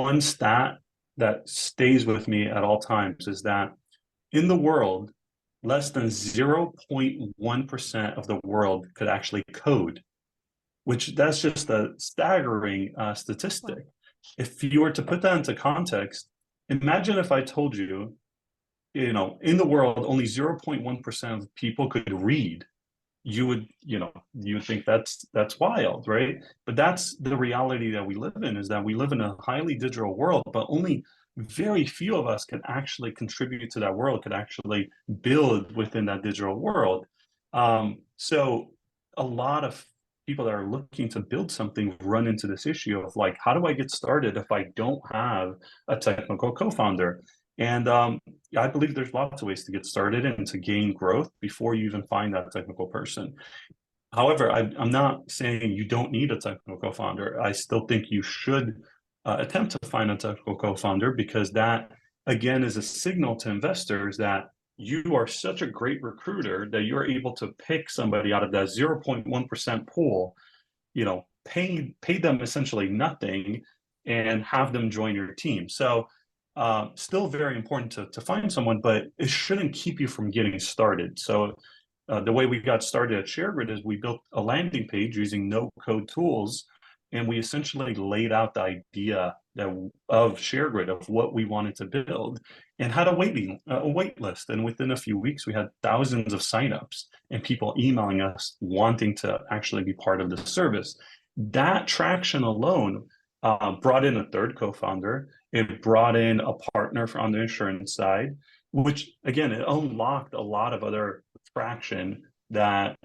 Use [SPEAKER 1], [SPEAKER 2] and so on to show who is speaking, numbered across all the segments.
[SPEAKER 1] one stat that stays with me at all times is that in the world, less than 0.1% of the world could actually code, which that's just a staggering statistic. If you were to put that into context, imagine if I told you, in the world, only 0.1% of people could read. You would think that's wild, right? But that's the reality that we live in, is that we live in a highly digital world, but only very few of us can actually contribute to that world, could actually build within that digital world. So a lot of people that are looking to build something run into this issue of like, how do I get started if I don't have a technical co-founder? And I believe there's lots of ways to get started and to gain growth before you even find that technical person. However, I'm not saying you don't need a technical co-founder. I still think you should attempt to find a technical co-founder, because that, again, is a signal to investors that you are such a great recruiter that you're able to pick somebody out of that 0.1% pool, pay them essentially nothing and have them join your team. So still very important to find someone, but it shouldn't keep you from getting started. So the way we got started at ShareGrid is we built a landing page using no-code tools, and we essentially laid out the idea of ShareGrid, of what we wanted to build, and had a wait list. And within a few weeks, we had thousands of signups and people emailing us wanting to actually be part of the service. That traction alone brought in a third co-founder. It brought in a partner on the insurance side, which again, it unlocked a lot of other traction that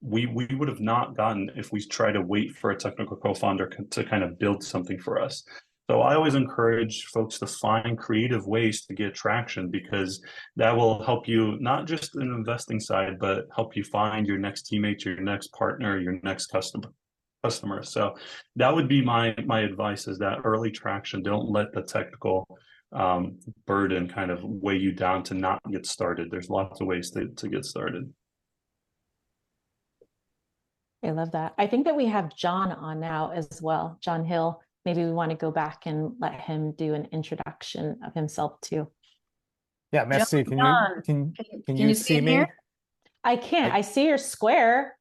[SPEAKER 1] we would have not gotten if we tried to wait for a technical co-founder to kind of build something for us. So I always encourage folks to find creative ways to get traction, because that will help you not just in the investing side, but help you find your next teammate, your next partner, your next customer. So that would be my advice, is that early traction. Don't let the technical burden kind of weigh you down to not get started. There's lots of ways to get started.
[SPEAKER 2] I love that. I think that we have John on now as well. John Hill, maybe we want to go back and let him do an introduction of himself too.
[SPEAKER 3] Yeah, Misti, can you see me?
[SPEAKER 2] I can't. I see your square.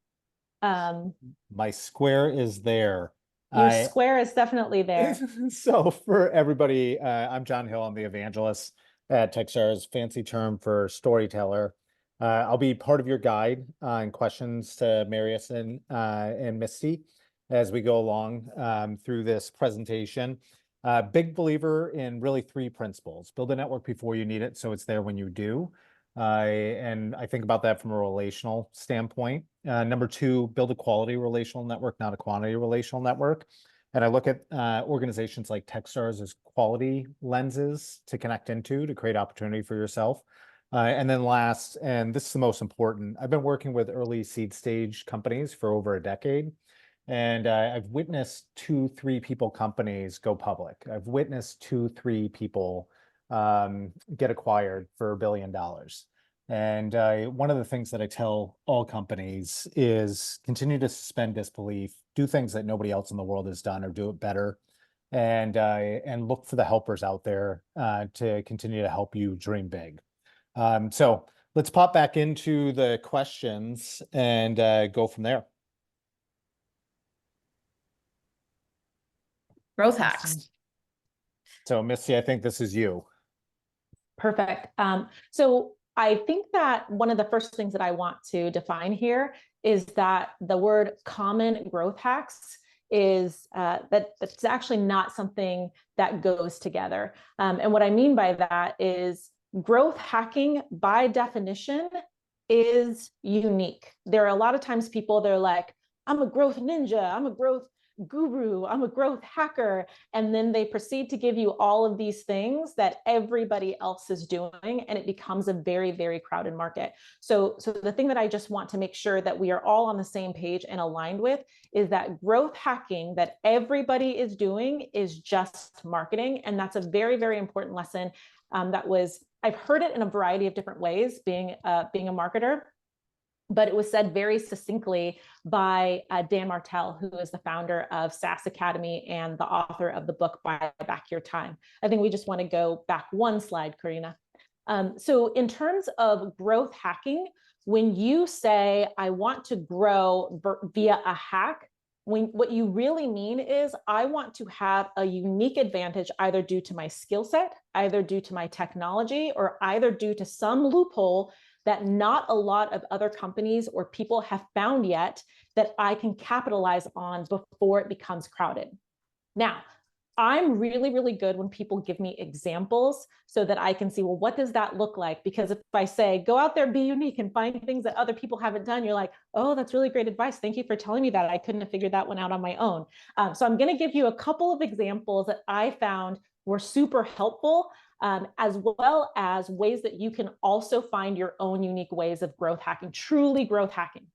[SPEAKER 3] My square is there.
[SPEAKER 2] Your square is definitely there.
[SPEAKER 3] So for everybody, I'm John Hill. I'm the Evangelist at Techstars, fancy term for storyteller. I'll be part of your guide and questions to Marius and Misti as we go along through this presentation. Big believer in really three principles. Build a network before you need it, so it's there when you do. And I think about that from a relational standpoint. Number two, build a quality relational network, not a quantity relational network. And I look at organizations like Techstars as quality lenses to connect into to create opportunity for yourself. And then last, and this is the most important, I've been working with early seed stage companies for over a decade. And I've witnessed 2-3 people companies go public. I've witnessed 2-3 people get acquired for $1 billion. And one of the things that I tell all companies is continue to suspend disbelief, do things that nobody else in the world has done or do it better, and look for the helpers out there to continue to help you dream big. So let's pop back into the questions and go from there.
[SPEAKER 4] Growth hacks.
[SPEAKER 3] So Misti, I think this is you.
[SPEAKER 2] Perfect. So I think that one of the first things that I want to define here is that the word common growth hacks is that's actually not something that goes together. And what I mean by that is growth hacking by definition is unique. There are a lot of times people, they're like, I'm a growth ninja, I'm a growth guru, I'm a growth hacker. And then they proceed to give you all of these things that everybody else is doing. And it becomes a very, very crowded market. So the thing that I just want to make sure that we are all on the same page and aligned with is that growth hacking that everybody is doing is just marketing. And that's a very, very important lesson I've heard it in a variety of different ways being a marketer. but it was said very succinctly by Dan Martell, who is the founder of SaaS Academy and the author of the book Buy Back Your Time. I think we just want to go back one slide, Karina. So in terms of growth hacking, when you say, I want to grow via a hack, what you really mean is, I want to have a unique advantage, either due to my skill set, either due to my technology, or either due to some loophole that not a lot of other companies or people have found yet, that I can capitalize on before it becomes crowded. Now, I'm really, really good when people give me examples so that I can see, well, what does that look like? Because if I say, go out there, be unique and find things that other people haven't done, you're like, oh, that's really great advice. Thank you for telling me that. I couldn't have figured that one out on my own. So I'm going to give you a couple of examples that I found were super helpful, as well as ways that you can also find your own unique ways of growth hacking, truly growth hacking.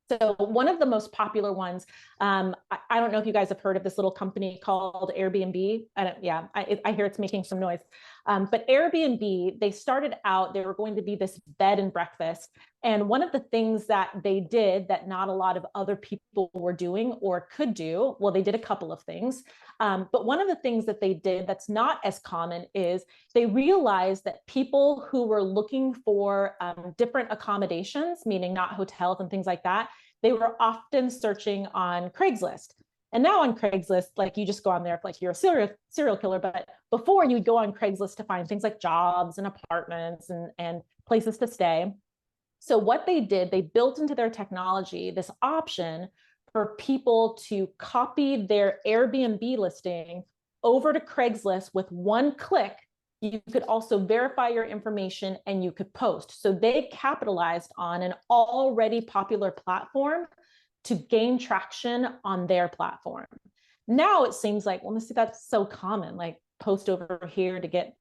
[SPEAKER 2] So one of the most popular ones, I don't know if you guys have heard of this little company called Airbnb. I hear it's making some noise. But Airbnb, they started out, they were going to be this bed and breakfast. And one of the things that they did that not a lot of other people were doing or could do, well, they did a couple of things. But one of the things that they did that's not as common is they realized that people who were looking for different accommodations, meaning not hotels and things like that, they were often searching on Craigslist. And now on Craigslist, like, you just go on there if like you're a serial killer, but before you'd go on Craigslist to find things like jobs and apartments and places to stay. So what they did, they built into their technology this option for people to copy their Airbnb listing over to Craigslist with one click. You could also verify your information and you could post. So they capitalized on an already popular platform to gain traction on their platform. Now it seems like, well, Misti, that's so common, like post over here to get,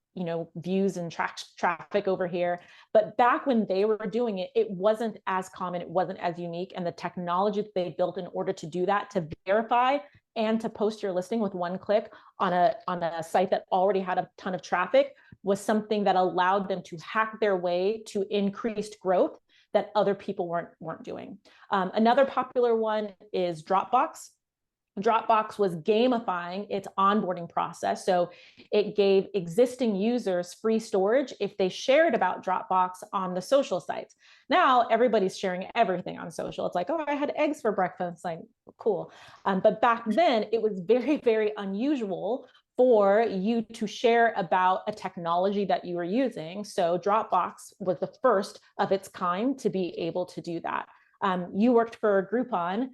[SPEAKER 2] views and traffic over here. But back when they were doing it, it wasn't as common, it wasn't as unique. And the technology that they built in order to do that, to verify and to post your listing with one click on a site that already had a ton of traffic, was something that allowed them to hack their way to increased growth that other people weren't doing. Another popular one is Dropbox. Dropbox was gamifying its onboarding process. So it gave existing users free storage if they shared about Dropbox on the social sites. Now everybody's sharing everything on social. It's like, oh, I had eggs for breakfast. Like, cool. But back then it was very, very unusual for you to share about a technology that you were using. So Dropbox was the first of its kind to be able to do that. You worked for Groupon,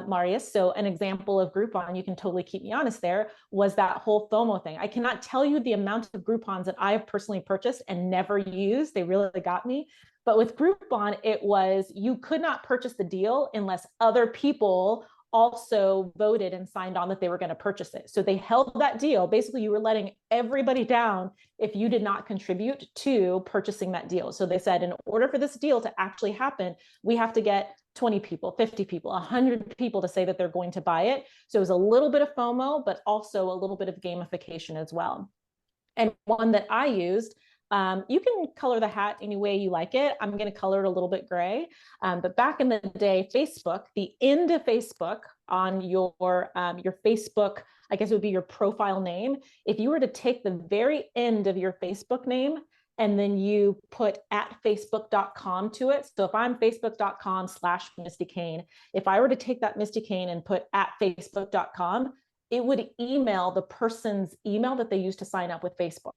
[SPEAKER 2] Marius. So an example of Groupon, you can totally keep me honest there, was that whole FOMO thing. I cannot tell you the amount of Groupons that I have personally purchased and never used. They really got me. But with Groupon, it was, you could not purchase the deal unless other people also voted and signed on that they were going to purchase it. So they held that deal. Basically, you were letting everybody down if you did not contribute to purchasing that deal. So they said, in order for this deal to actually happen, we have to get 20 people, 50 people, 100 people to say that they're going to buy it. So it was a little bit of FOMO, but also a little bit of gamification as well. And one that I used, you can color the hat any way you like it. I'm going to color it a little bit gray. But back in the day, Facebook, the end of Facebook on your Facebook, I guess it would be your profile name. If you were to take the very end of your Facebook name and then you put @facebook.com to it. So if I'm facebook.com/Misti Cain, if I were to take that Misti Cain and put @facebook.com, it would email the person's email that they used to sign up with Facebook.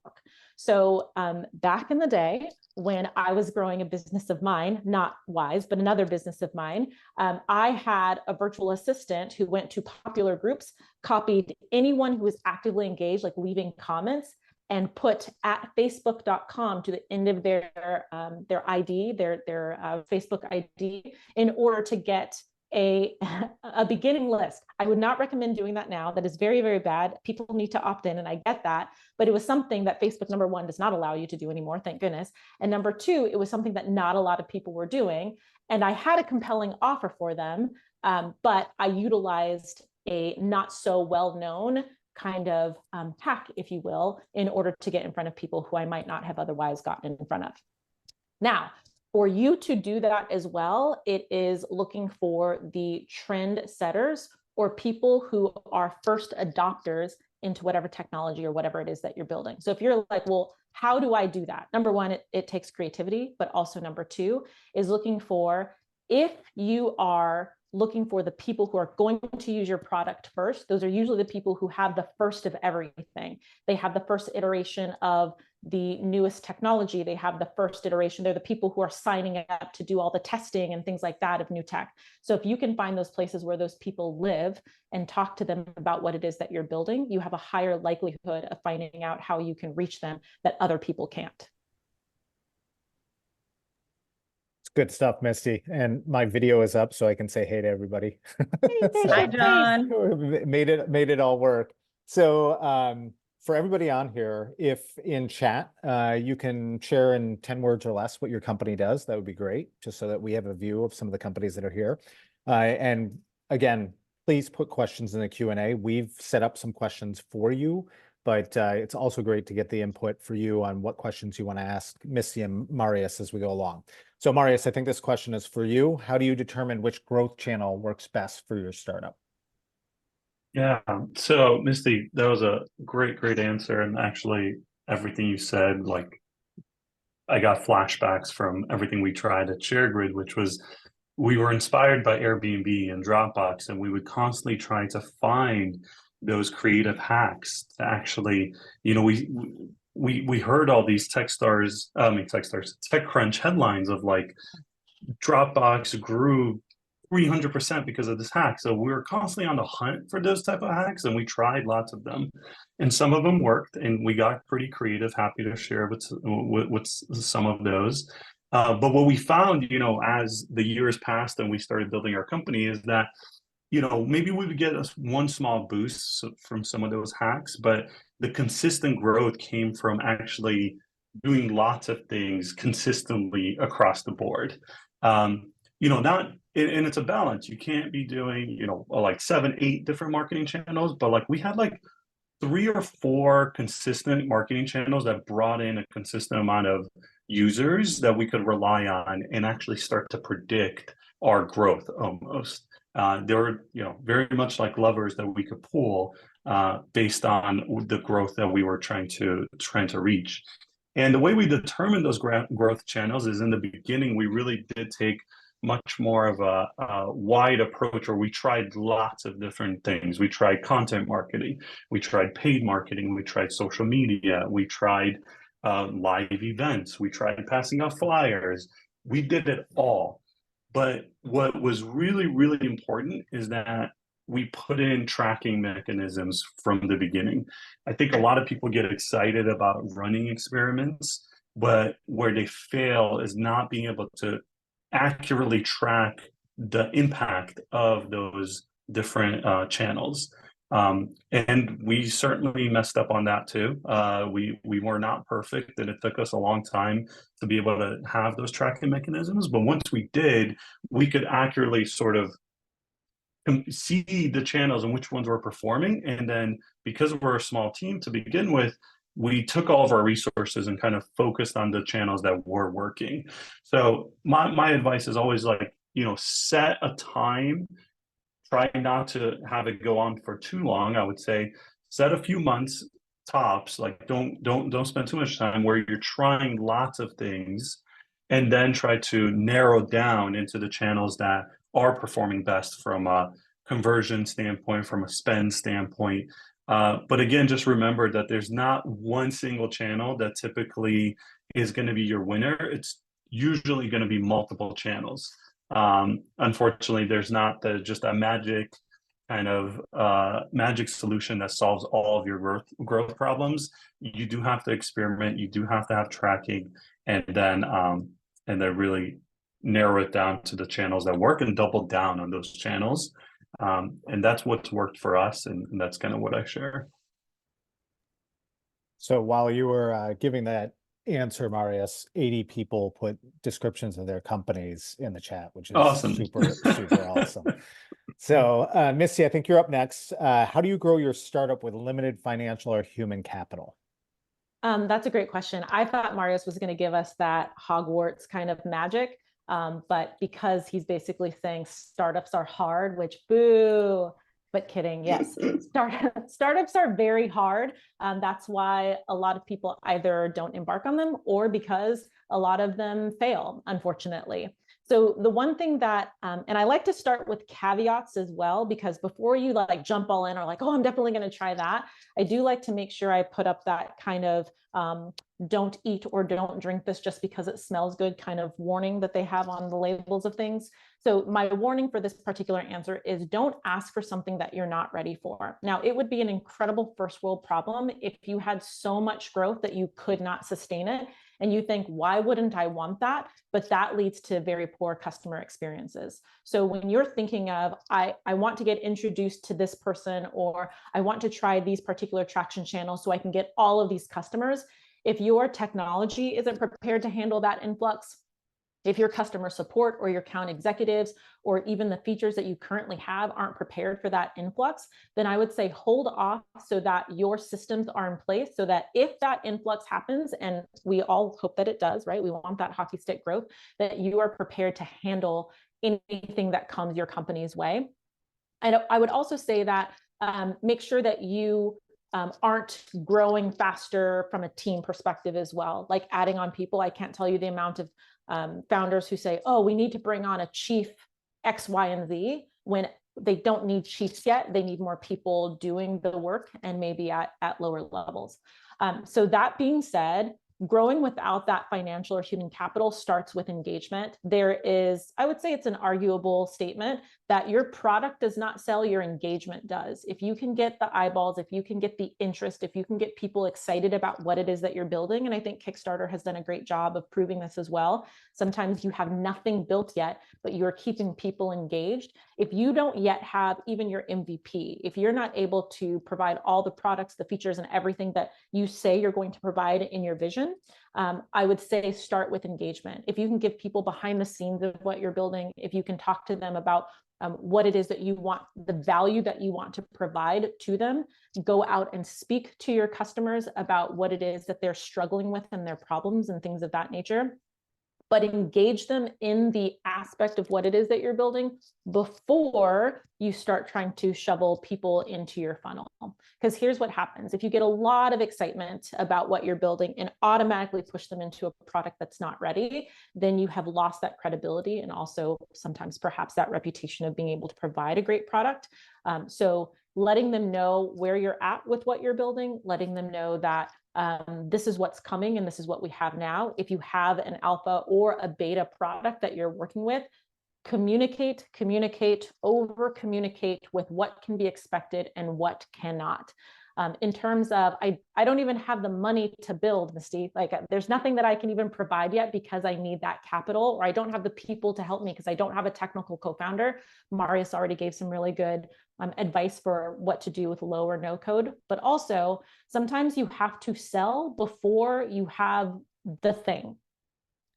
[SPEAKER 2] So back in the day, when I was growing a business of mine, not Wise, but another business of mine, I had a virtual assistant who went to popular groups, copied anyone who was actively engaged, like leaving comments, and put @facebook.com to the end of their ID, their Facebook ID, in order to get a beginning list. I would not recommend doing that now. That is very, very bad. People need to opt in, and I get that. But it was something that Facebook, number one, does not allow you to do anymore, thank goodness. And number two, it was something that not a lot of people were doing. And I had a compelling offer for them, but I utilized a not so well-known kind of hack, if you will, in order to get in front of people who I might not have otherwise gotten in front of. Now, For you to do that as well, it is looking for the trend setters or people who are first adopters into whatever technology or whatever it is that you're building. So if you're like, well, how do I do that? Number one, it takes creativity, but also number two is looking for, if you are looking for the people who are going to use your product first, those are usually the people who have the first of everything. They have the first iteration of the newest technology. They have the first iteration. They're the people who are signing up to do all the testing and things like that of new tech. So if you can find those places where those people live and talk to them about what it is that you're building, you have a higher likelihood of finding out how you can reach them that other people can't.
[SPEAKER 3] Good stuff, Misty. And my video is up, so I can say hey to everybody.
[SPEAKER 2] Hey,
[SPEAKER 4] Hi, John.
[SPEAKER 3] Made it all work. So for everybody on here, if in chat you can share in 10 words or less what your company does, that would be great, just so that we have a view of some of the companies that are here. And again, please put questions in the Q&A. We've set up some questions for you, but it's also great to get the input for you on what questions you want to ask Misty and Marius as we go along. So Marius, I think this question is for you. How do you determine which growth channel works best for your startup?
[SPEAKER 1] Yeah. So Misty, that was a great answer. And actually everything you said, like I got flashbacks from everything we tried at ShareGrid, which was we were inspired by Airbnb and Dropbox, and we would constantly try to find those creative hacks to actually, we heard all these TechCrunch headlines of like Dropbox grew 300% because of this hack. So we were constantly on the hunt for those type of hacks, and we tried lots of them, and some of them worked, and we got pretty creative. Happy to share with some of those. But what we found, as the years passed and we started building our company, is that maybe we would get one small boost from some of those hacks, but the consistent growth came from actually doing lots of things consistently across the board. Not, and it's a balance. You can't be doing, like 7, 8 different marketing channels, but like we had like 3 or 4 consistent marketing channels that brought in a consistent amount of users that we could rely on and actually start to predict our growth almost. They were, very much like levers that we could pull based on the growth that we were trying to reach. And the way we determined those growth channels is in the beginning, we really did take much more of a wide approach, where we tried lots of different things. We tried content marketing, we tried paid marketing, we tried social media, we tried live events, we tried passing out flyers. We did it all. But what was really important is that we put in tracking mechanisms from the beginning. I think a lot of people get excited about running experiments, but where they fail is not being able to accurately track the impact of those different channels. And we certainly messed up on that too. We were not perfect, and it took us a long time to be able to have those tracking mechanisms. But once we did, we could accurately sort of see the channels and which ones were performing. And then because we're a small team to begin with, we took all of our resources and kind of focused on the channels that were working. So my advice is always like, set a time. Try not to have it go on for too long. I would say set a few months tops. Like don't spend too much time where you're trying lots of things, and then try to narrow down into the channels that are performing best from a conversion standpoint, from a spend standpoint. But again, just remember that there's not one single channel that typically is going to be your winner. It's usually going to be multiple channels. Unfortunately, there's not just a magic kind of magic solution that solves all of your growth problems. You do have to experiment. You do have to have tracking, and then really narrow it down to the channels that work and double down on those channels. And that's what's worked for us, and that's kind of what I share.
[SPEAKER 3] So while you were giving that answer, Marius, 80 people put descriptions of their companies in the chat, which is
[SPEAKER 1] awesome.
[SPEAKER 3] super awesome. So Misty, I think you're up next. How do you grow your startup with limited financial or human capital?
[SPEAKER 2] That's a great question. I thought Marius was going to give us that Hogwarts kind of magic, but because he's basically saying startups are hard, which boo, but kidding. Yes, startups are very hard. That's why a lot of people either don't embark on them or because a lot of them fail, unfortunately. So the one thing that, and I like to start with caveats as well, because before you like jump all in or like, oh, I'm definitely going to try that, I do like to make sure I put up that kind of don't eat or don't drink this just because it smells good kind of warning that they have on the labels of things. So my warning for this particular answer is don't ask for something that you're not ready for. Now, it would be an incredible first world problem if you had so much growth that you could not sustain it. And you think, why wouldn't I want that? But that leads to very poor customer experiences. So when you're thinking of, I want to get introduced to this person, or I want to try these particular traction channels so I can get all of these customers, if your technology isn't prepared to handle that influx, if your customer support or your account executives or even the features that you currently have aren't prepared for that influx, then I would say hold off so that your systems are in place so that if that influx happens, and we all hope that it does, right? We want that hockey stick growth, that you are prepared to handle anything that comes your company's way. And I would also say that make sure that you aren't growing faster from a team perspective as well, like adding on people. I can't tell you the amount of founders who say, oh, we need to bring on a chief X, Y, and Z, when they don't need chiefs yet. They need more people doing the work and maybe at lower levels. So that being said, growing without that financial or human capital starts with engagement. There is, I would say it's an arguable statement that your product does not sell, your engagement does. If you can get the eyeballs, if you can get the interest, if you can get people excited about what it is that you're building, and I think Kickstarter has done a great job of proving this as well. Sometimes you have nothing built yet, but you're keeping people engaged. If you don't yet have even your MVP, if you're not able to provide all the products, the features, and everything that you say you're going to provide in your vision, I would say start with engagement. If you can give people behind the scenes of what you're building, if you can talk to them about what it is that you want, the value that you want to provide to them, go out and speak to your customers about what it is that they're struggling with and their problems and things of that nature. But engage them in the aspect of what it is that you're building before you start trying to shovel people into your funnel. Because here's what happens. If you get a lot of excitement about what you're building and automatically push them into a product that's not ready, then you have lost that credibility and also sometimes perhaps that reputation of being able to provide a great product. So letting them know where you're at with what you're building, letting them know that this is what's coming and this is what we have now. If you have an alpha or a beta product that you're working with, communicate, over communicate with what can be expected and what cannot. In terms of, I don't even have the money to build, Misti. Like there's nothing that I can even provide yet because I need that capital, or I don't have the people to help me because I don't have a technical co-founder. Marius already gave some really good advice for what to do with low or no code, but also sometimes you have to sell before you have the thing.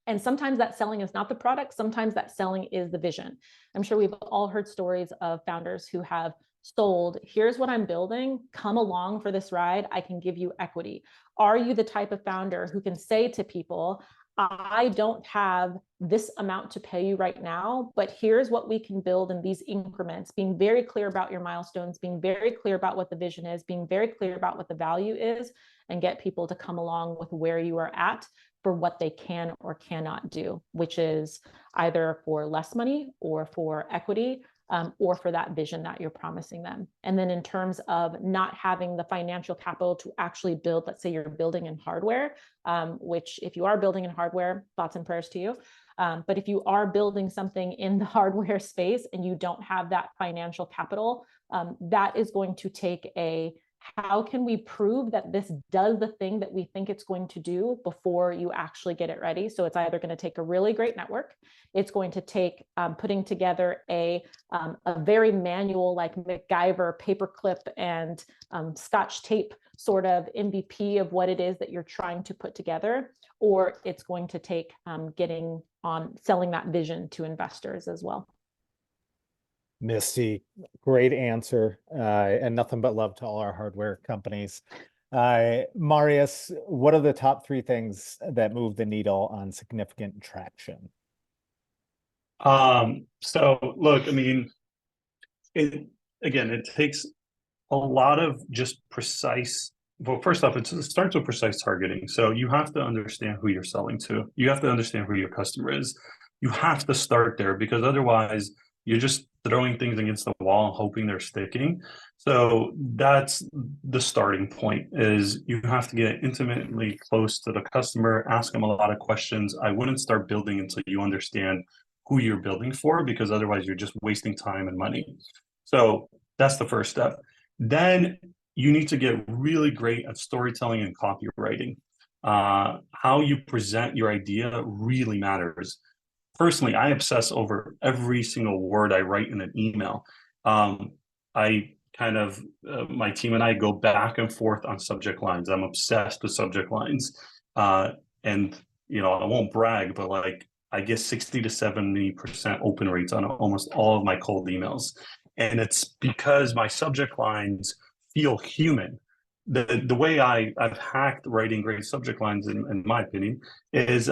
[SPEAKER 2] And sometimes that selling is not the product. Sometimes that selling is the vision. I'm sure we've all heard stories of founders who have sold, here's what I'm building, come along for this ride, I can give you equity. Are you the type of founder who can say to people, I don't have this amount to pay you right now, but here's what we can build in these increments, being very clear about your milestones, being very clear about what the vision is, being very clear about what the value is, and get people to come along with where you are at for what they can or cannot do, which is either for less money or for equity, or for that vision that you're promising them. And then in terms of not having the financial capital to actually build, let's say you're building in hardware, which if you are building in hardware, thoughts and prayers to you. But if you are building something in the hardware space and you don't have that financial capital, that is going to take a, how can we prove that this does the thing that we think it's going to do before you actually get it ready? So it's either going to take a really great network. It's going to take putting together a very manual, like MacGyver paperclip and Scotch tape sort of MVP of what it is that you're trying to put together, or it's going to take getting on selling that vision to investors as well.
[SPEAKER 3] Misti, great answer, and nothing but love to all our hardware companies. Marius, what are the top 3 things that move the needle on significant traction?
[SPEAKER 1] So look, I mean, it takes a lot of just precise. Well, first off, it starts with precise targeting. So you have to understand who you're selling to. You have to understand who your customer is. You have to start there, because otherwise you're just throwing things against the wall and hoping they're sticking. So that's the starting point, is you have to get intimately close to the customer, ask them a lot of questions. I wouldn't start building until you understand who you're building for, because otherwise you're just wasting time and money. So that's the first step. Then you need to get really great at storytelling and copywriting. How you present your idea really matters. Personally, I obsess over every single word I write in an email. I kind of, my team and I go back and forth on subject lines. I'm obsessed with subject lines. And, I won't brag, but like I get 60 to 70% open rates on almost all of my cold emails. And it's because my subject lines feel human. The way I've hacked writing great subject lines, in my opinion, is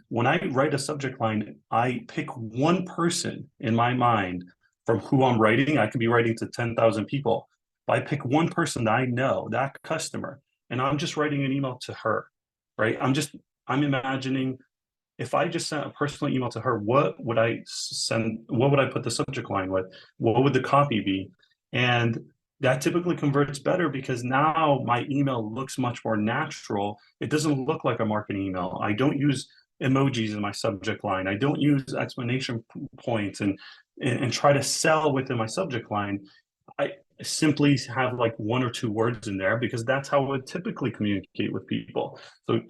[SPEAKER 1] when I write a subject line, I pick one person in my mind from who I'm writing. I could be writing to 10,000 people, but I pick one person that I know, that customer, and I'm just writing an email to her, right? I'm imagining, if I just sent a personal email to her, what would I send? What would I put the subject line with? What would the copy be? And that typically converts better, because now my email looks much more natural. It doesn't look like a marketing email. I don't use emojis in my subject line. I don't use explanation points and try to sell within my subject line. I simply have like 1 or 2 words in there, because that's how I would typically communicate with people. So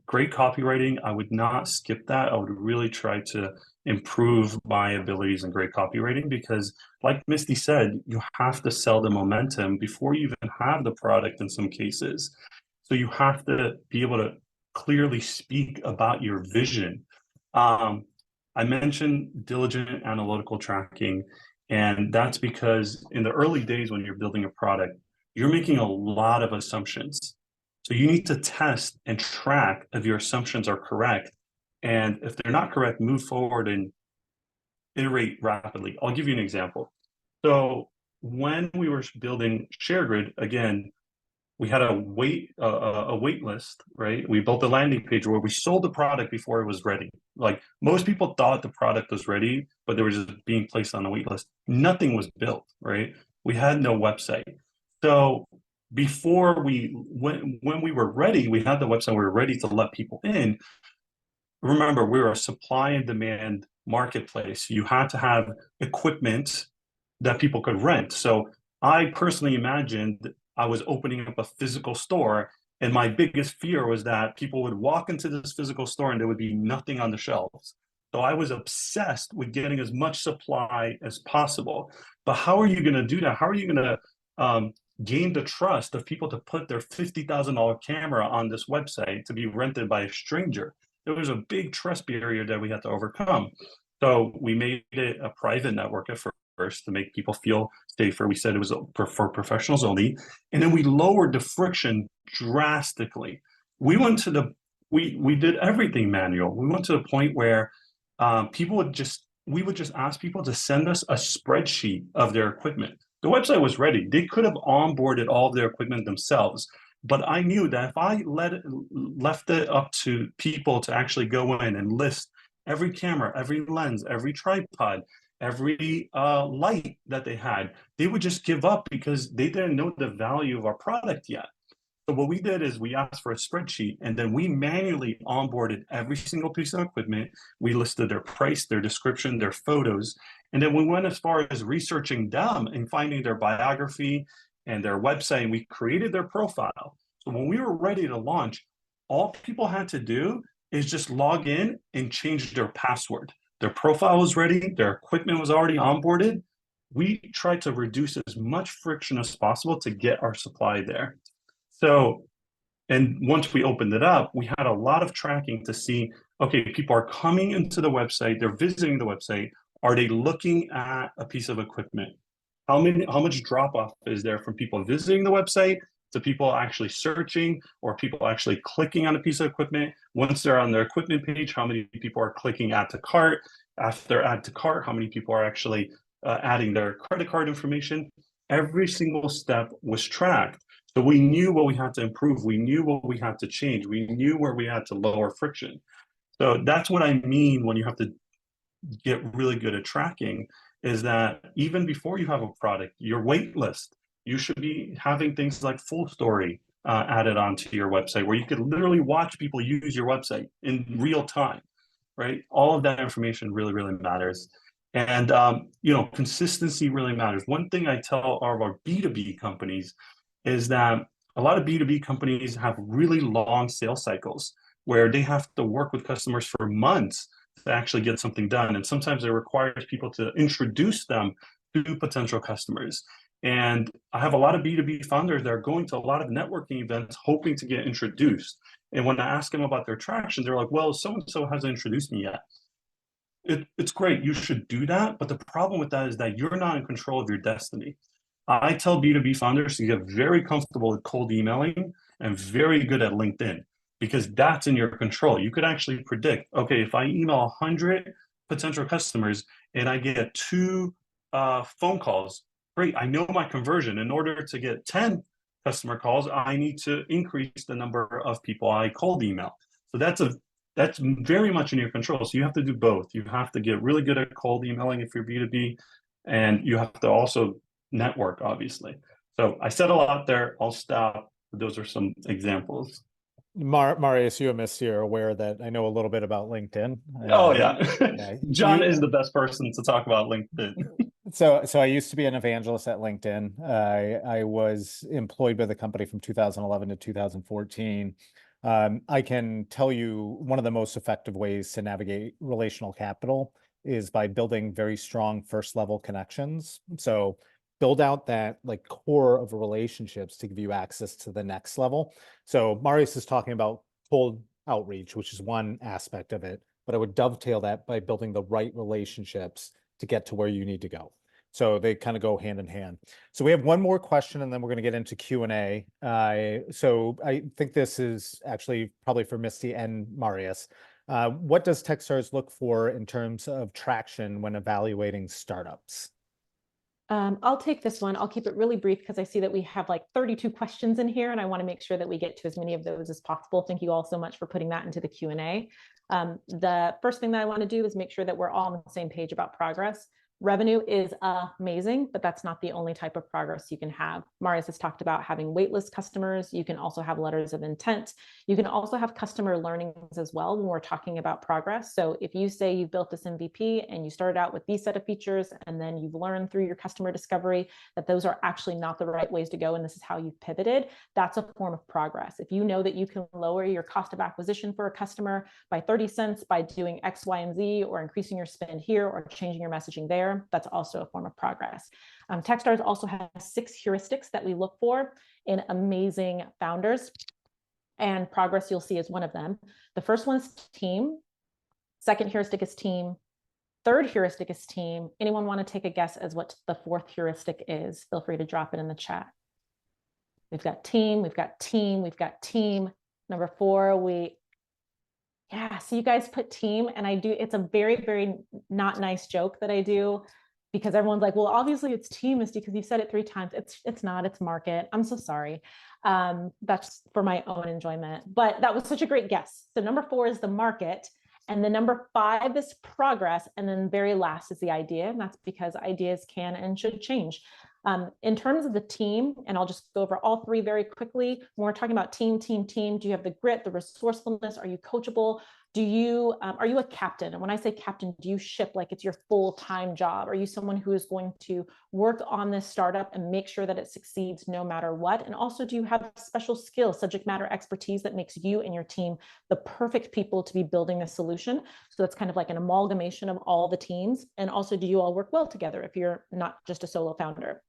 [SPEAKER 1] great copywriting, I would not skip that. I would really try to improve my abilities in great copywriting, because like Misti said, you have to sell the momentum before you even have the product in some cases. So you have to be able to clearly speak about your vision. I mentioned diligent analytical tracking, and that's because in the early days when you're building a product, you're making a lot of assumptions. So you need to test and track if your assumptions are correct. And if they're not correct, move forward and iterate rapidly. I'll give you an example. So when we were building ShareGrid, again, we had a wait list, right? We built a landing page where we sold the product before it was ready. Like most people thought the product was ready, but they were just being placed on the wait list. Nothing was built, right? We had no website. So before when we were ready, we had the website, we were ready to let people in. Remember, we were a supply and demand marketplace. You had to have equipment that people could rent. So I personally imagined I was opening up a physical store, and my biggest fear was that people would walk into this physical store and there would be nothing on the shelves. So I was obsessed with getting as much supply as possible. But how are you going to do that? How are you going to gain the trust of people to put their $50,000 camera on this website to be rented by a stranger? There was a big trust barrier that we had to overcome. So we made it a private network at first to make people feel safer. We said it was for professionals only. And then we lowered the friction drastically. We went to we did everything manual. We went to the point where we would just ask people to send us a spreadsheet of their equipment. The website was ready. They could have onboarded all of their equipment themselves. But I knew that if I left it up to people to actually go in and list every camera, every lens, every tripod, every light that they had, they would just give up because they didn't know the value of our product yet. So what we did is we asked for a spreadsheet, and then we manually onboarded every single piece of equipment. We listed their price, their description, their photos, and then we went as far as researching them and finding their biography and their website, and we created their profile. So when we were ready to launch, all people had to do is just log in and change their password. Their profile was ready, their equipment was already onboarded. We tried to reduce as much friction as possible to get our supply there. So, and once we opened it up, we had a lot of tracking to see, okay, people are coming into the website, they're visiting the website. Are they looking at a piece of equipment? How much drop off is there from people visiting the website to people actually searching or people actually clicking on a piece of equipment. Once they're on their equipment page, how many people are clicking add to cart? After add to cart, how many people are actually adding their credit card information? Every single step was tracked. So we knew what we had to improve. We knew what we had to change. We knew where we had to lower friction. So that's what I mean when you have to get really good at tracking, is that even before you have a product, your wait list, you should be having things like full story added onto your website where you could literally watch people use your website in real time, right? All of that information really, really matters. And, consistency really matters. One thing I tell all of our B2B companies is that a lot of B2B companies have really long sales cycles where they have to work with customers for months to actually get something done. And sometimes it requires people to introduce them to potential customers. And I have a lot of B2B founders that are going to a lot of networking events hoping to get introduced. And when I ask them about their traction, they're like, well, so-and-so hasn't introduced me yet. It's great, you should do that. But the problem with that is that you're not in control of your destiny. I tell B2B founders to get very comfortable with cold emailing and very good at LinkedIn, because that's in your control. You could actually predict, okay, if I email 100 potential customers and I get 2 phone calls, great, I know my conversion. In order to get 10 customer calls, I need to increase the number of people I cold email. So that's very much in your control. So you have to do both. You have to get really good at cold emailing if you're B2B, and you have to also network, obviously. So I said a lot there. I'll stop. Those are some examples.
[SPEAKER 3] Marius, you and Misti are aware that I know a little bit about LinkedIn.
[SPEAKER 1] Oh yeah, John
[SPEAKER 3] you,
[SPEAKER 1] is the best person to talk about LinkedIn.
[SPEAKER 3] So I used to be an evangelist at LinkedIn. I was employed by the company from 2011 to 2014. I can tell you one of the most effective ways to navigate relational capital is by building very strong first level connections. So build out that like core of relationships to give you access to the next level. So Marius is talking about cold outreach, which is one aspect of it, but I would dovetail that by building the right relationships to get to where you need to go. So they kind of go hand in hand. So we have one more question and then we're going to get into Q&A. So I think this is actually probably for Misti and Marius. What does Techstars look for in terms of traction when evaluating startups?
[SPEAKER 2] I'll take this one. I'll keep it really brief because I see that we have like 32 questions in here and I want to make sure that we get to as many of those as possible. Thank you all so much for putting that into the Q&A. The first thing that I want to do is make sure that we're all on the same page about progress. Revenue is amazing, but that's not the only type of progress you can have. Marius has talked about having waitlist customers. You can also have letters of intent. You can also have customer learnings as well when we're talking about progress. So if you say you've built this MVP and you started out with these set of features, and then you've learned through your customer discovery that those are actually not the right ways to go, and this is how you've pivoted, that's a form of progress. If you know that you can lower your cost of acquisition for a customer by 30 cents by doing X, Y, and Z, or increasing your spend here, or changing your messaging there, that's also a form of progress. Techstars also has 6 heuristics that we look for in amazing founders, and progress you'll see is one of them. The first one is team. Second heuristic is team. Third heuristic is team. Anyone want to take a guess as what the 4th heuristic is? Feel free to drop it in the chat. We've got team, we've got team, we've got team. Number 4, yeah, so you guys put team, and I do, it's a very, very not nice joke that I do, because everyone's like, well, obviously it's team, Misti, because you said it 3 times. It's not, it's market. I'm so sorry. That's for my own enjoyment, but that was such a great guess. So number 4 is the market, and the number 5 is progress, and then very last is the idea, and that's because ideas can and should change. In terms of the team, and I'll just go over all 3 very quickly. When we're talking about team, do you have the grit, the resourcefulness? Are you coachable? Are you a captain? And when I say captain, do you ship like it's your full-time job? Are you someone who is going to work on this startup and make sure that it succeeds no matter what? And also, do you have special skills, subject matter expertise that makes you and your team the perfect people to be building a solution? So it's kind of like an amalgamation of all the teams. And also, do you all work well together if you're not just a solo founder?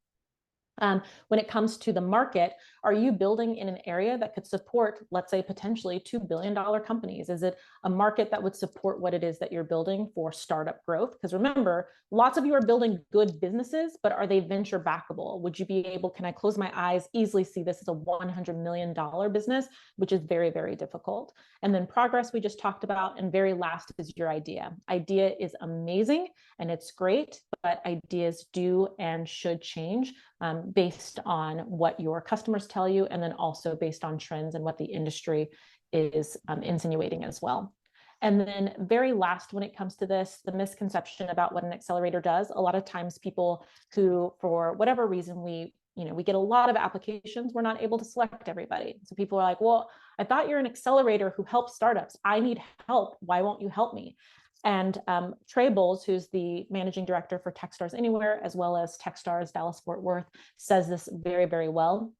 [SPEAKER 2] When it comes to the market, are you building in an area that could support, let's say, potentially $2 billion companies? Is it a market that would support what it is that you're building for startup growth? Because remember, lots of you are building good businesses, but are they venture backable? Would you be able, can I close my eyes, easily see this as a $100 million business, which is very, very difficult. And then progress we just talked about. And very last is your idea. Idea is amazing and it's great, but ideas do and should change based on what your customers tell you, and then also based on trends and what the industry is insinuating as well. And then very last, when it comes to this, the misconception about what an accelerator does, a lot of times people who, for whatever reason, we get a lot of applications, we're not able to select everybody. So people are like, well, I thought you're an accelerator who helps startups. I need help. Why won't you help me? And Trey Bowles, who's the managing director for Techstars Anywhere, as well as Techstars Dallas-Fort Worth, says this very, very well.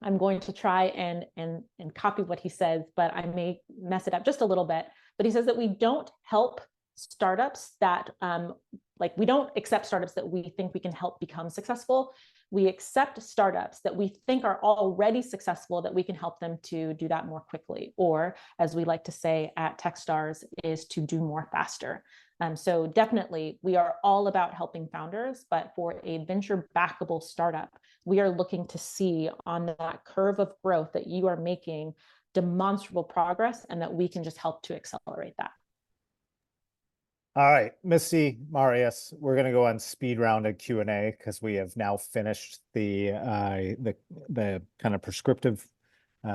[SPEAKER 2] I'm going to try and copy what he says, but I may mess it up just a little bit. But he says that we don't help startups that, we don't accept startups that we think we can help become successful. We accept startups that we think are already successful, that we can help them to do that more quickly, or as we like to say at Techstars, is to do more faster. So definitely we are all about helping founders, but for a venture backable startup, we are looking to see on that curve of growth that you are making demonstrable progress and that we can just help to accelerate that.
[SPEAKER 3] All right, Misti, Marius, we're going to go on speed round of Q&A because we have now finished the kind of prescriptive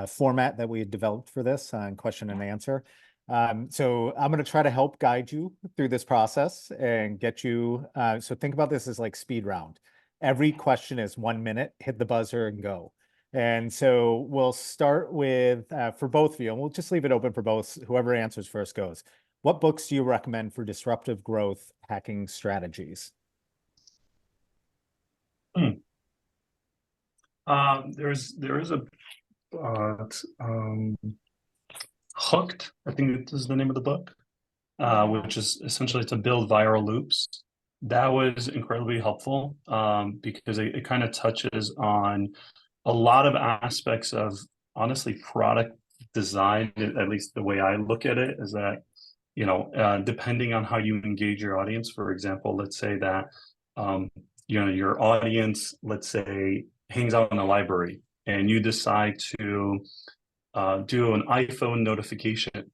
[SPEAKER 3] format that we had developed for this on question and answer. So I'm going to try to help guide you through this process and get you. So think about this as like speed round. Every question is 1 minute, hit the buzzer and go. And so we'll start with, for both of you, and we'll just leave it open for both, whoever answers first goes. What books do you recommend for disruptive growth hacking strategies?
[SPEAKER 1] There is a Hooked, I think this is the name of the book, which is essentially to build viral loops. That was incredibly helpful because it kind of touches on a lot of aspects of, honestly, product design. At least the way I look at it is that, depending on how you engage your audience, for example, let's say that, your audience, let's say, hangs out in a library and you decide to do an iPhone notification.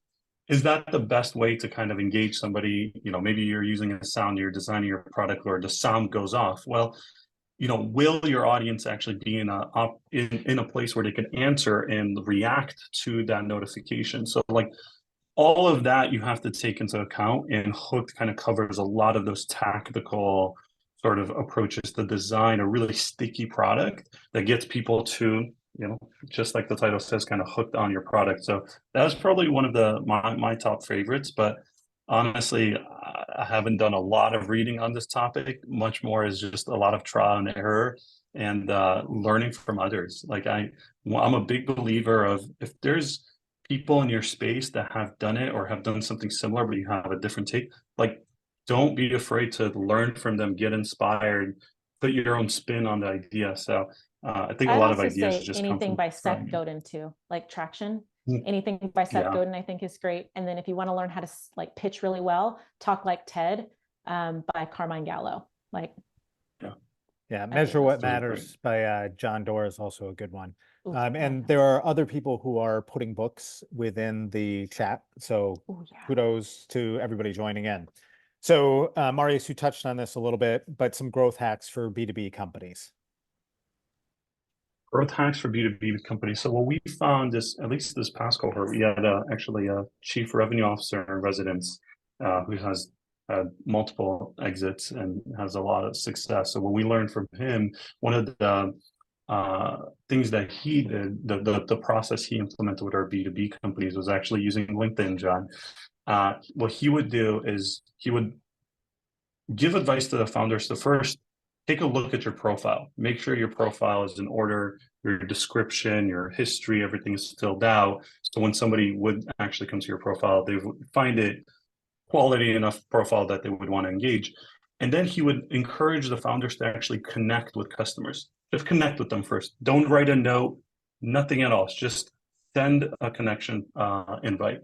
[SPEAKER 1] Is that the best way to kind of engage somebody? Maybe you're using a sound, you're designing your product, or the sound goes off. Well, will your audience actually be in a place where they can answer and react to that notification? So all of that you have to take into account, and Hooked kind of covers a lot of those tactical sort of approaches to design a really sticky product that gets people to, just like the title says, kind of hooked on your product. So that was probably one of my top favorites, but honestly, I haven't done a lot of reading on this topic. Much more is just a lot of trial and error and learning from others. I'm a big believer of, if there's people in your space that have done it or have done something similar, but you have a different take, don't be afraid to learn from them, get inspired, put your own spin on the idea. So I think a lot of ideas just
[SPEAKER 2] anything by Seth Godin too, like Traction. Anything by Seth Godin, I think, is great. And then if you want to learn how to pitch really well, Talk Like Ted by Carmine Gallo.
[SPEAKER 3] Measure What Matters by John Doerr is also a good one. And there are other people who are putting books within the chat. So kudos to everybody joining in. So Marius, you touched on this a little bit, but some growth hacks for B2B companies.
[SPEAKER 1] Growth hacks for B2B companies. So what we found is, at least this past cohort, we had actually a chief revenue officer in residence who has multiple exits and has a lot of success. So what we learned from him, one of the things that he did, the process he implemented with our B2B companies was actually using LinkedIn, John. What he would do is he would give advice to the founders to first take a look at your profile. Make sure your profile is in order, your description, your history, everything is filled out. So when somebody would actually come to your profile, they would find it quality enough profile that they would want to engage. And then he would encourage the founders to actually connect with customers. Just connect with them first. Don't write a note, nothing at all. Just send a connection invite.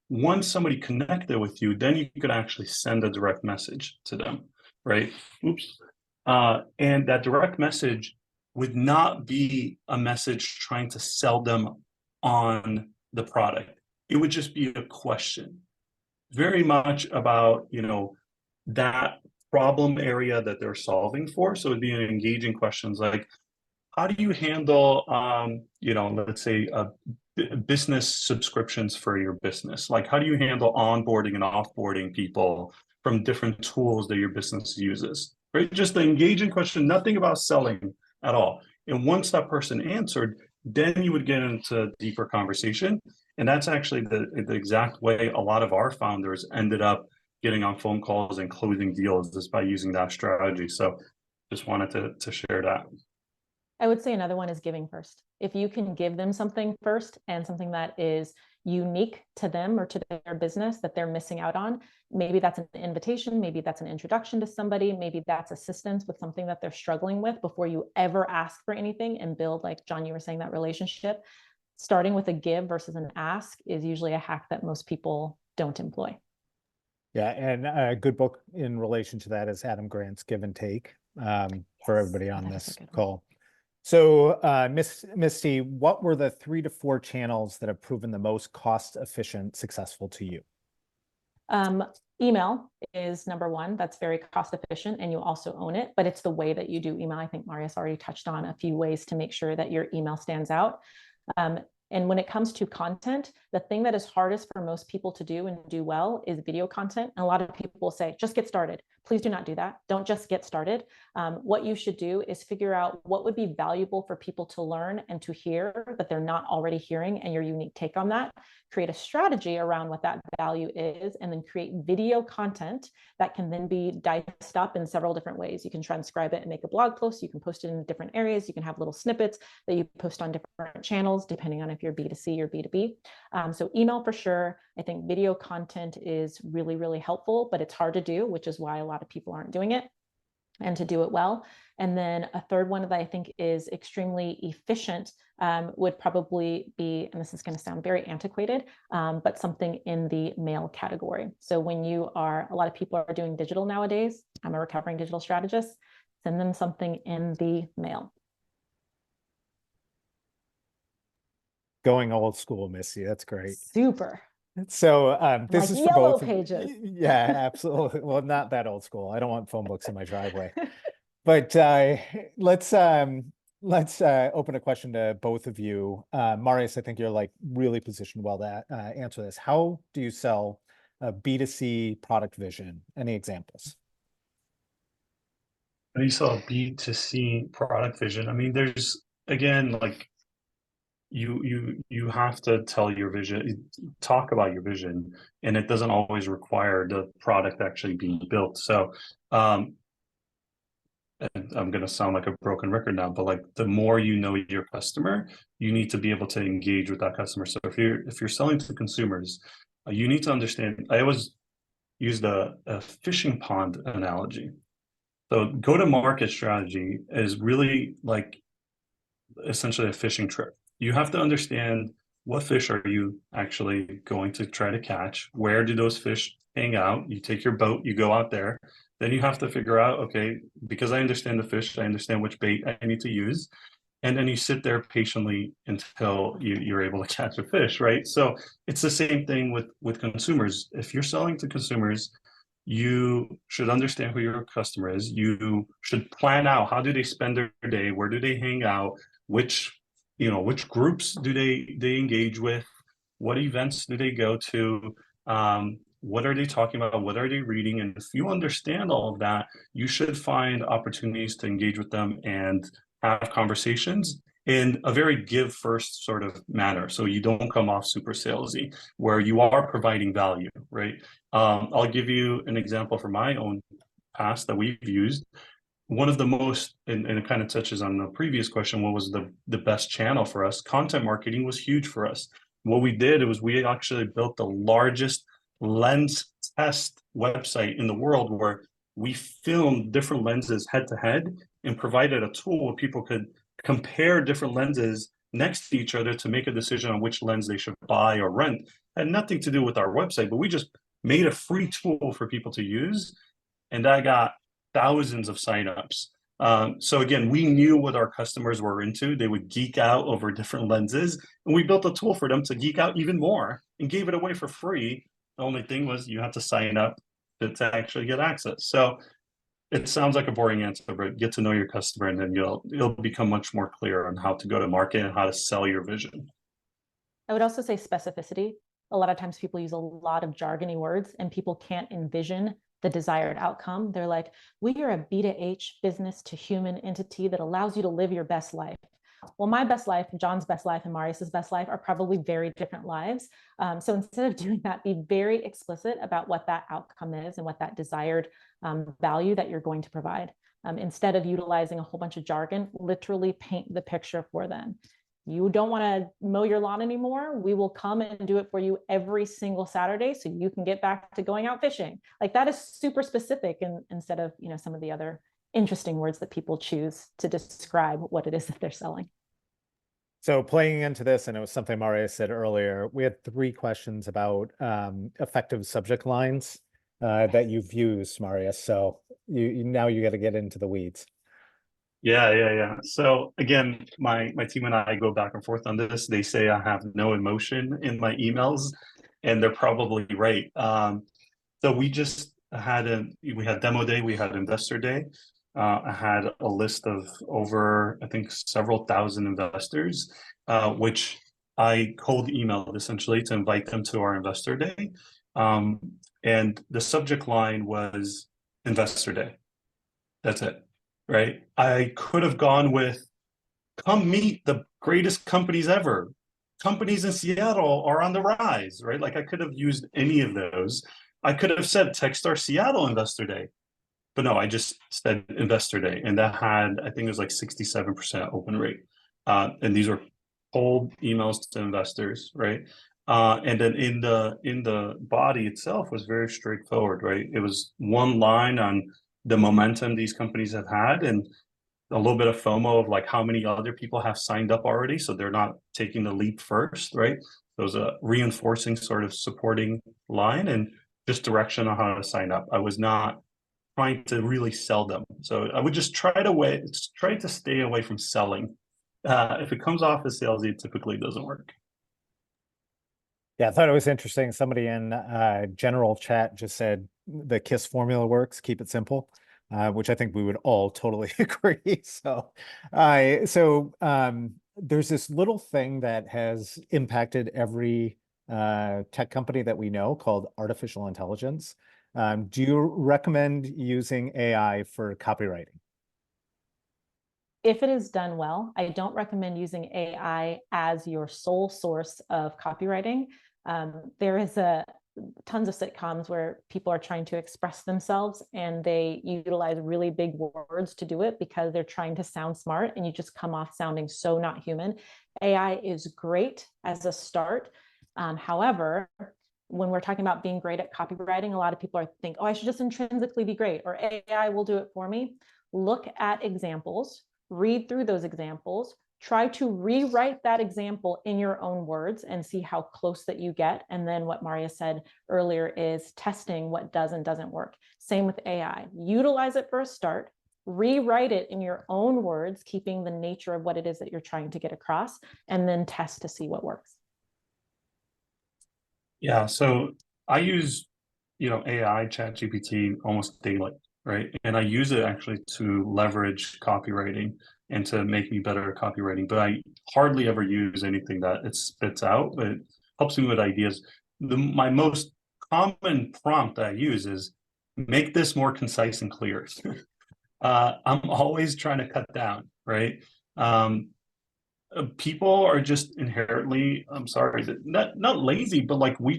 [SPEAKER 1] Once somebody connected with you, then you could actually send a direct message to them, right? Oops. And that direct message would not be a message trying to sell them on the product. It would just be a question, very much about, that problem area that they're solving for. So it'd be engaging questions like, how do you handle, let's say, business subscriptions for your business? Like, how do you handle onboarding and offboarding people from different tools that your business uses? Right? Just the engaging question, nothing about selling at all. And once that person answered, then you would get into deeper conversation. And that's actually the exact way a lot of our founders ended up getting on phone calls and closing deals, just by using that strategy. So just wanted to share that.
[SPEAKER 2] I would say another one is giving first. If you can give them something first, and something that is unique to them or to their business that they're missing out on, maybe that's an invitation, maybe that's an introduction to somebody, maybe that's assistance with something that they're struggling with before you ever ask for anything and build, like John, you were saying, that relationship. Starting with a give versus an ask is usually a hack that most people don't employ.
[SPEAKER 3] Yeah, and a good book in relation to that is Adam Grant's Give and Take, for everybody on this call. So, Misti, what were the 3 to 4 channels that have proven the most cost efficient, successful to you?
[SPEAKER 2] Email is number one. That's very cost efficient, and you also own it, but it's the way that you do email. I think Marius already touched on a few ways to make sure that your email stands out. And when it comes to content, the thing that is hardest for most people to do and do well is video content. And a lot of people will say, just get started. Please do not do that. Don't just get started. What you should do is figure out what would be valuable for people to learn and to hear that they're not already hearing, and your unique take on that. Create a strategy around what that value is, and then create video content that can then be diced up in several different ways. You can transcribe it and make a blog post. You can post it in different areas. You can have little snippets that you post on different channels, depending on if you're B2C or B2B. So email for sure. I think video content is really, really helpful, but it's hard to do, which is why a lot of people aren't doing it, and to do it well. And then a third one that I think is extremely efficient would probably be, and this is going to sound very antiquated, but something in the mail category. So when a lot of people are doing digital nowadays, I'm a recovering digital strategist, send them something in the mail.
[SPEAKER 3] Going old school, Misti. That's great.
[SPEAKER 2] Super.
[SPEAKER 3] So this is for
[SPEAKER 2] Yellow
[SPEAKER 3] both
[SPEAKER 2] pages.
[SPEAKER 3] Yeah, absolutely. Well, not that old school. I don't want phone books in my driveway. But let's open a question to both of you. Marius, I think you're like really positioned well to answer this. How do you sell a B2C product vision? Any examples?
[SPEAKER 1] How do you sell a B2C product vision? I mean, there's, again, like, you have to tell your vision, talk about your vision, and it doesn't always require the product actually being built. So and I'm going to sound like a broken record now, but like, the more you know your customer, you need to be able to engage with that customer. So if you're selling to consumers, you need to understand. I always use a fishing pond analogy. So go-to-market strategy is really like essentially a fishing trip. You have to understand, what fish are you actually going to try to catch? Where do those fish hang out? You take your boat, you go out there. Then you have to figure out, okay, because I understand the fish, I understand which bait I need to use. And then you sit there patiently until you're able to catch a fish, right? So it's the same thing with consumers. If you're selling to consumers, you should understand who your customer is. You should plan out, how do they spend their day? Where do they hang out? Which groups do they engage with? What events do they go to? What are they talking about? What are they reading? And if you understand all of that, you should find opportunities to engage with them and have conversations in a very give first sort of manner. So you don't come off super salesy, where you are providing value, right? I'll give you an example from my own past that we've used. One of the most, and it kind of touches on the previous question, what was the best channel for us? Content marketing was huge for us. What we did was we actually built the largest lens test website in the world, where we filmed different lenses head to head, and provided a tool where people could compare different lenses next to each other to make a decision on which lens they should buy or rent. It had nothing to do with our website, but we just made a free tool for people to use, and I got thousands of signups. So again, we knew what our customers were into. They would geek out over different lenses, and we built a tool for them to geek out even more and gave it away for free. The only thing was you had to sign up to actually get access. So it sounds like a boring answer, but get to know your customer, and then it'll become much more clear on how to go to market and how to sell your vision.
[SPEAKER 2] I would also say specificity. A lot of times people use a lot of jargony words and people can't envision the desired outcome. They're like, we are a B2H, business to human entity that allows you to live your best life. Well, my best life, John's best life, and Marius's best life are probably very different lives. So instead of doing that, be very explicit about what that outcome is and what that desired value that you're going to provide. Instead of utilizing a whole bunch of jargon, literally paint the picture for them. You don't want to mow your lawn anymore? We will come and do it for you every single Saturday so you can get back to going out fishing. Like, that is super specific, and instead of, you know, some of the other interesting words that people choose to describe what it is that they're selling.
[SPEAKER 3] So playing into this, and it was something Marius said earlier, we had 3 questions about effective subject lines that you've used, Marius. So now you got to get into the weeds.
[SPEAKER 1] Yeah. So again, my team and I go back and forth on this. They say I have no emotion in my emails, and they're probably right. So we just had we had demo day, we had investor day. I had a list of over, I think, several thousand investors, which I cold emailed essentially to invite them to our investor day. And the subject line was investor day. That's it. Right? I could have gone with, come meet the greatest companies ever. Companies in Seattle are on the rise, right? Like, I could have used any of those. I could have said Techstars Seattle Investor Day, but no, I just said Investor Day, and that had, I think it was like 67% open rate. And these are cold emails to investors, right? And then in the body itself was very straightforward, right? It was one line on the momentum these companies have had, and a little bit of FOMO of like how many other people have signed up already, so they're not taking the leap first, right? There was a reinforcing sort of supporting line, and just direction on how to sign up. I was not trying to really sell them, so I would just try to stay away from selling. If it comes off as salesy, it typically doesn't work.
[SPEAKER 3] Yeah, I thought it was interesting. Somebody in general chat just said the KISS formula works, keep it simple, which I think we would all totally agree. So there's this little thing that has impacted every tech company that we know called artificial intelligence. Do you recommend using AI for copywriting?
[SPEAKER 2] If it is done well, I don't recommend using AI as your sole source of copywriting. There is tons of sitcoms where people are trying to express themselves and they utilize really big words to do it because they're trying to sound smart, and you just come off sounding so not human. AI is great as a start. However, when we're talking about being great at copywriting, a lot of people think, oh, I should just intrinsically be great, or AI will do it for me. Look at examples, read through those examples, try to rewrite that example in your own words and see how close that you get. And then what Marius said earlier is testing what does and doesn't work. Same with AI. Utilize it for a start, rewrite it in your own words, keeping the nature of what it is that you're trying to get across, and then test to see what works.
[SPEAKER 1] Yeah, so I use, AI, ChatGPT almost daily, right? And I use it actually to leverage copywriting and to make me better at copywriting. But I hardly ever use anything that it spits out, but it helps me with ideas. My most common prompt that I use is, make this more concise and clear. I'm always trying to cut down, right? People are just inherently, I'm sorry, not lazy, but like we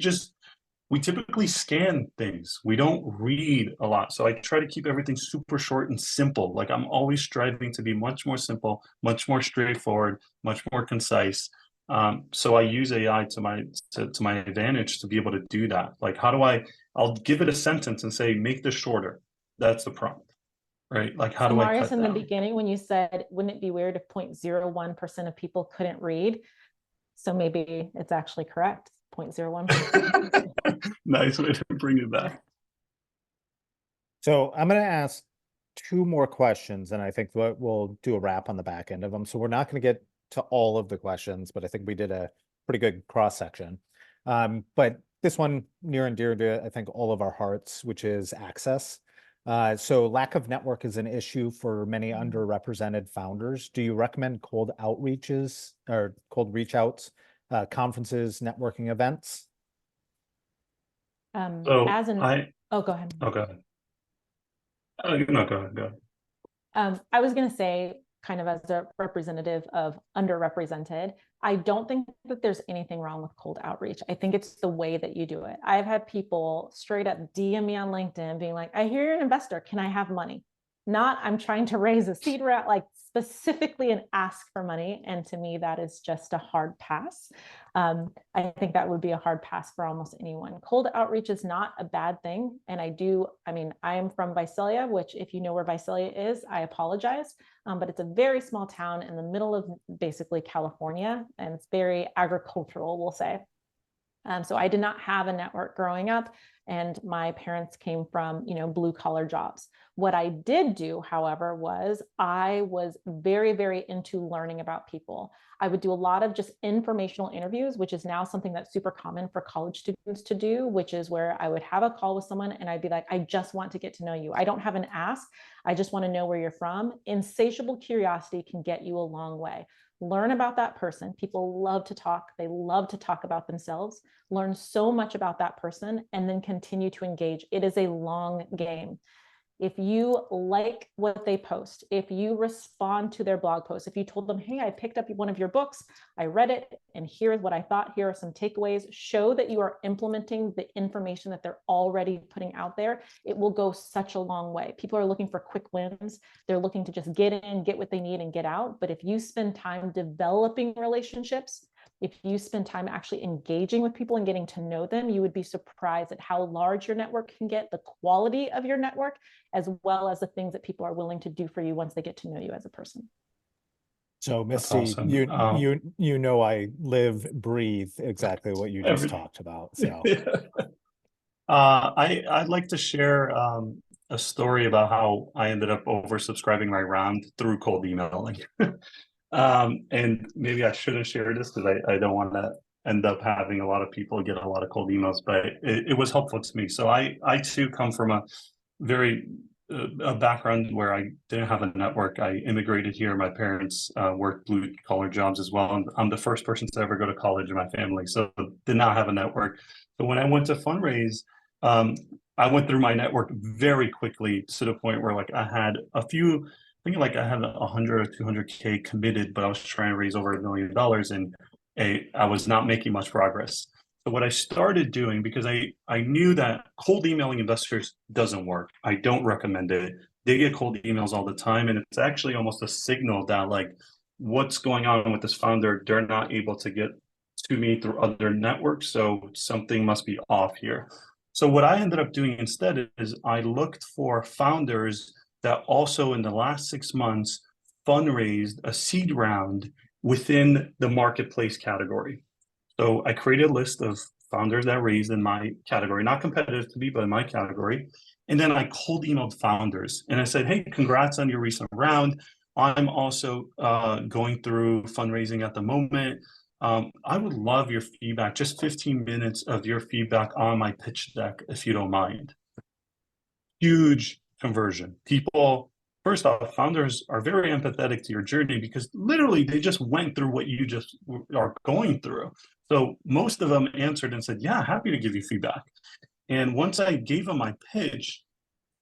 [SPEAKER 1] typically scan things. We don't read a lot. So I try to keep everything super short and simple. Like, I'm always striving to be much more simple, much more straightforward, much more concise. So I use AI to my advantage to be able to do that. Like, I'll give it a sentence and say, make this shorter. That's the prompt. right? Like, how
[SPEAKER 2] So
[SPEAKER 1] do I
[SPEAKER 2] Marius,
[SPEAKER 1] cut
[SPEAKER 2] in the
[SPEAKER 1] down?
[SPEAKER 2] beginning, when you said, wouldn't it be weird if 0.01% of people couldn't read? So maybe it's actually correct, 0.01%.
[SPEAKER 1] Nice way to bring it back.
[SPEAKER 3] So I'm going to ask two more questions, and I think we'll do a wrap on the back end of them. So we're not going to get to all of the questions, but I think we did a pretty good cross section. But this one near and dear to, I think, all of our hearts, which is access. So lack of network is an issue for many underrepresented founders. Do you recommend cold outreaches or cold reach outs, conferences, networking events?
[SPEAKER 1] So
[SPEAKER 2] As an, oh, go ahead.
[SPEAKER 1] Oh, go ahead. No, go ahead. Go ahead.
[SPEAKER 2] I was going to say, kind of as a representative of underrepresented, I don't think that there's anything wrong with cold outreach. I think it's the way that you do it. I've had people straight up DM me on LinkedIn being like, I hear you're an investor. Can I have money? Not, I'm trying to raise a seed round, like specifically an ask for money. And to me, that is just a hard pass. I think that would be a hard pass for almost anyone. Cold outreach is not a bad thing. And I am from Visalia, which if you know where Visalia is, I apologize. But it's a very small town in the middle of basically California, and it's very agricultural, we'll say. So I did not have a network growing up, and my parents came from, blue collar jobs. What I did do, however, was I was very, very into learning about people. I would do a lot of just informational interviews, which is now something that's super common for college students to do, which is where I would have a call with someone and I'd be like, I just want to get to know you. I don't have an ask. I just want to know where you're from. Insatiable curiosity can get you a long way. Learn about that person. People love to talk. They love to talk about themselves. Learn so much about that person and then continue to engage. It is a long game. If you like what they post, if you respond to their blog posts, if you told them, hey, I picked up one of your books, I read it, and here's what I thought, here are some takeaways, show that you are implementing the information that they're already putting out there, it will go such a long way. People are looking for quick wins. They're looking to just get in, get what they need, and get out. But if you spend time developing relationships, if you spend time actually engaging with people and getting to know them, you would be surprised at how large your network can get, the quality of your network, as well as the things that people are willing to do for you once they get to know you as a person.
[SPEAKER 3] So Misti,
[SPEAKER 1] Awesome.
[SPEAKER 3] you know I live, breathe exactly what you just talked about. So
[SPEAKER 1] I'd like to share a story about how I ended up oversubscribing my round through cold emailing. And maybe I shouldn't share this because I don't want to end up having a lot of people get a lot of cold emails, but it was helpful to me. So I too come from a very a background where I didn't have a network. I immigrated here. My parents worked blue collar jobs as well. And I'm the first person to ever go to college in my family, so did not have a network. So when I went to fundraise, I went through my network very quickly to the point where like I had a few, I think like I had 100 or 200K committed, but I was trying to raise over $1 million and I was not making much progress. So what I started doing, because I knew that cold emailing investors doesn't work. I don't recommend it. They get cold emails all the time, and it's actually almost a signal that like what's going on with this founder, they're not able to get to me through other networks, so something must be off here. So what I ended up doing instead is I looked for founders that also in the last 6 months fundraised a seed round within the marketplace category. So I created a list of founders that raised in my category, not competitive to me, but in my category. And then I cold emailed founders and I said, hey, congrats on your recent round. I'm also going through fundraising at the moment. I would love your feedback, just 15 minutes of your feedback on my pitch deck, if you don't mind. Huge conversion. People, first off, founders are very empathetic to your journey because literally they just went through what you just are going through. So most of them answered and said, yeah, happy to give you feedback. And once I gave them my pitch,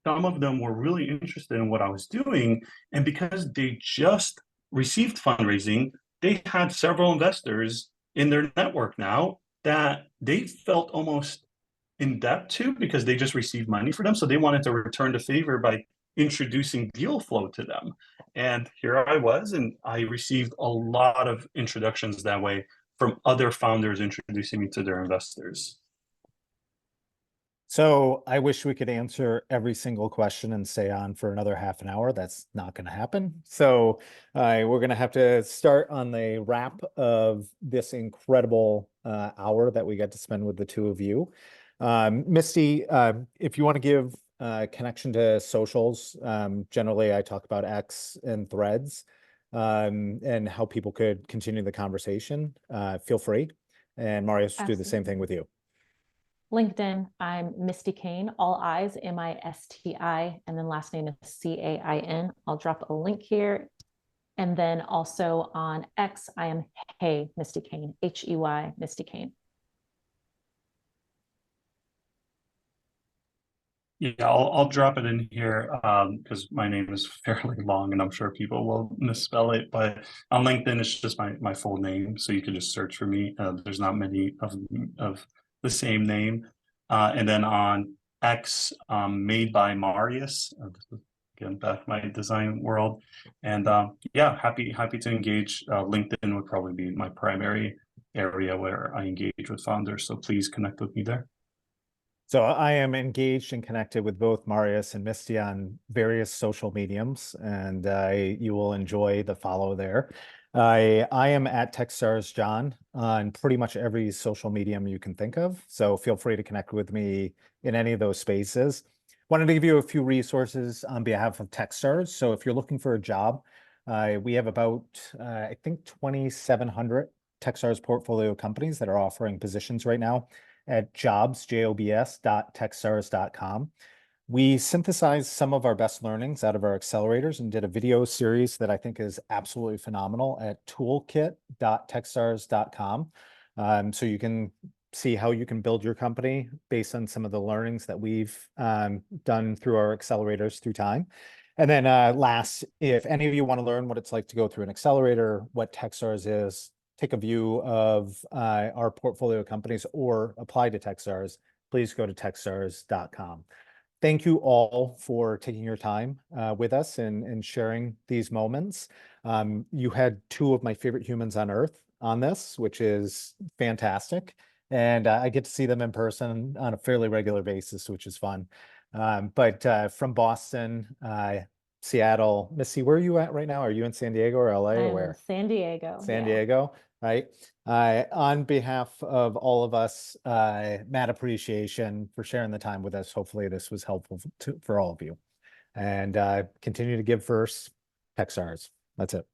[SPEAKER 1] some of them were really interested in what I was doing. And because they just received fundraising, they had several investors in their network now that they felt almost in debt to because they just received money for them. So they wanted to return the favor by introducing deal flow to them. And here I was, and I received a lot of introductions that way from other founders introducing me to their investors.
[SPEAKER 3] So I wish we could answer every single question and stay on for another half an hour. That's not going to happen. So we're going to have to start on the wrap of this incredible hour that we got to spend with the two of you. Misti, if you want to give connection to socials, generally I talk about X and Threads and how people could continue the conversation. Feel free. And Marius, do the same thing with you.
[SPEAKER 2] LinkedIn, I'm Misti Cain, all I's, Misti, and then last name is Cain. I'll drop a link here. And then also on X, I am Hey Misti Cain, Hey Misti Cain.
[SPEAKER 1] Yeah, I'll drop it in here because my name is fairly long and I'm sure people will misspell it. But on LinkedIn, it's just my full name, so you can just search for me. There's not many of the same name. And then on X, made by Marius. Again, back my design world. And yeah, happy to engage. LinkedIn would probably be my primary area where I engage with founders. So please connect with me there.
[SPEAKER 3] So I am engaged and connected with both Marius and Misti on various social mediums, and you will enjoy the follow there. I am at Techstars John on pretty much every social medium you can think of. So feel free to connect with me in any of those spaces. Wanted to give you a few resources on behalf of Techstars. So if you're looking for a job, we have about, I think, 2,700 Techstars portfolio companies that are offering positions right now at jobs.techstars.com. We synthesized some of our best learnings out of our accelerators and did a video series that I think is absolutely phenomenal at toolkit.techstars.com. So you can see how you can build your company based on some of the learnings that we've done through our accelerators through time. And then last, if any of you want to learn what it's like to go through an accelerator, what Techstars is, take a view of our portfolio companies or apply to Techstars, please go to techstars.com. Thank you all for taking your time with us and sharing these moments. You had two of my favorite humans on earth on this, which is fantastic. And I get to see them in person on a fairly regular basis, which is fun. But from Boston, Seattle, Missy, where are you at right now? Are you in San Diego or LA or where?
[SPEAKER 2] San Diego.
[SPEAKER 3] San Diego, right? On behalf of all of us, mad appreciation for sharing the time with us. Hopefully this was helpful for all of you. And continue to give first, Techstars. That's it.